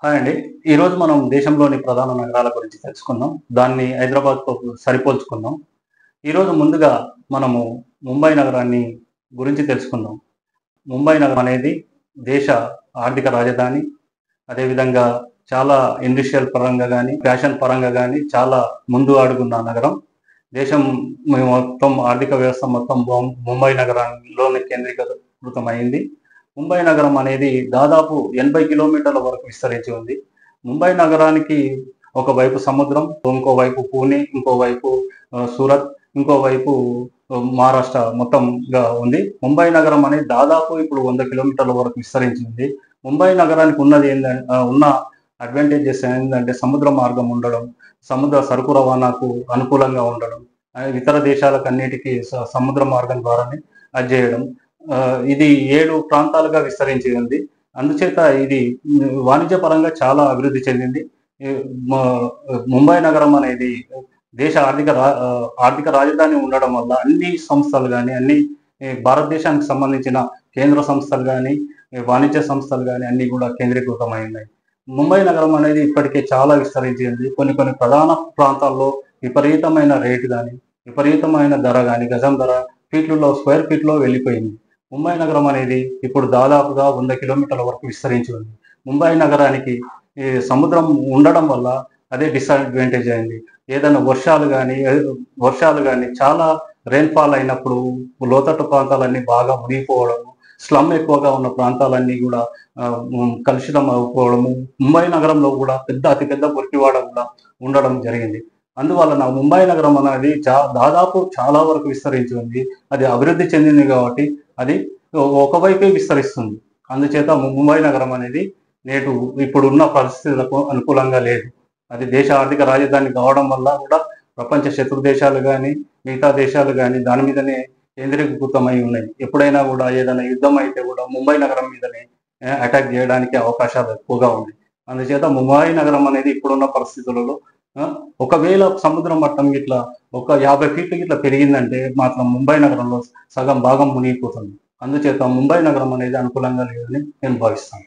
Hi అండి. ఈరోజు మనం దేశంలోని ప్రధాన నగరాల గురించి తెలుసుకుందాం. దాన్ని హైదరాబాద్‌తో సరిపోల్చుకుందాం. ఈరోజు ముందుగా మనము ముంబై నగరాన్ని గురించి తెలుసుకుందాం. ముంబై నగరం అనేది దేశ ఆర్థిక రాజధాని. అదేవిధంగా చాలా ఇండస్ట్రియల్ పరంగా గానీ, ఫ్యాషన్ పరంగా గానీ చాలా ముందు అడుగున్న నగరం. దేశం మొత్తం ఆర్థిక వ్యవస్థ మొత్తం ముంబై నగరంలోనే కేంద్రీకృతమైంది. ముంబై నగరం అనేది దాదాపు 80 కిలోమీటర్ల వరకు విస్తరించి ఉంది. ముంబై నగరానికి ఒకవైపు సముద్రం, ఇంకోవైపు పూణె, ఇంకోవైపు సూరత్, ఇంకోవైపు మహారాష్ట్ర మొత్తంగా ఉంది. ముంబై నగరం అనేది దాదాపు ఇప్పుడు 100 కిలోమీటర్ల వరకు విస్తరించి ఉంది. ముంబై నగరానికి ఉన్న అడ్వాంటేజెస్ ఏంటంటే సముద్ర మార్గం ఉండడం, సముద్ర సరుకు రవాణాకు అనుకూలంగా ఉండడం, ఇతర దేశాలకన్నిటికీ సముద్ర మార్గం ద్వారానే అది చేయడం. ఇది 7 ప్రాంతాలుగా విస్తరించి ఉంది. అందుచేత ఇది వాణిజ్య పరంగా చాలా అభివృద్ధి చెందింది. ఈ ముంబై నగరం అనేది దేశ ఆర్థిక రాజధాని ఉండడం వల్ల అన్ని సంస్థలు గానీ, అన్ని భారతదేశానికి సంబంధించిన కేంద్ర సంస్థలు గానీ, వాణిజ్య సంస్థలు గానీ అన్నీ కూడా కేంద్రీకృతమై ఉన్నాయి. ముంబై నగరం అనేది ఇప్పటికే చాలా విస్తరించి ఉంది. కొన్ని ప్రధాన ప్రాంతాల్లో విపరీతమైన రేటు గానీ, విపరీతమైన ధర గానీ, గజం ధర స్క్వేర్ ఫీట్‌లో వెళ్ళిపోయింది. ముంబై నగరం అనేది ఇప్పుడు దాదాపుగా 100 కిలోమీటర్ల వరకు విస్తరించి ఉంది. ముంబై నగరానికి ఈ సముద్రం ఉండడం వల్ల అదే డిసడ్వాంటేజ్ అయింది. ఏదైనా వర్షాలు గానీ చాలా రెయిన్‌ఫాల్ అయినప్పుడు లోతట్టు ప్రాంతాలన్నీ బాగా మునిగిపోవడము, స్లమ్ ఎక్కువగా ఉన్న ప్రాంతాలన్నీ కూడా కలుషితం అయిపోవడము, ముంబై నగరంలో కూడా అతిపెద్ద మురికివాడ కూడా ఉండడం జరిగింది. అందువలన ముంబై నగరం అనేది దాదాపు చాలా వరకు విస్తరించి ఉంది. అది అభివృద్ధి చెందింది కాబట్టి అది ఒకవైపే విస్తరిస్తుంది. అందుచేత ముంబై నగరం అనేది ఇప్పుడున్న పరిస్థితులకు అనుకూలంగా లేదు. అది దేశ ఆర్థిక రాజధాని కావడం వల్ల కూడా ప్రపంచ శత్రు దేశాలు గానీ, మిగతా దేశాలు గానీ దాని మీదనే కేంద్రీకృతమై ఉన్నాయి. ఎప్పుడైనా కూడా ఏదైనా యుద్ధం అయితే కూడా ముంబై నగరం మీదనే అటాక్ చేయడానికి అవకాశాలు ఎక్కువగా ఉన్నాయి. అందుచేత ముంబై నగరం అనేది ఇప్పుడున్న పరిస్థితులలో ఒకవేళ సముద్ర మట్టం ఇట్లా ఒక 50 ఫీట్లు ఇట్లా పెరిగిందంటే మాత్రం ముంబై నగరంలో సగం భాగం మునిగిపోతుంది. అందుచేత ముంబై నగరం అనేది అనుకూలంగా లేదని నేను భావిస్తాను.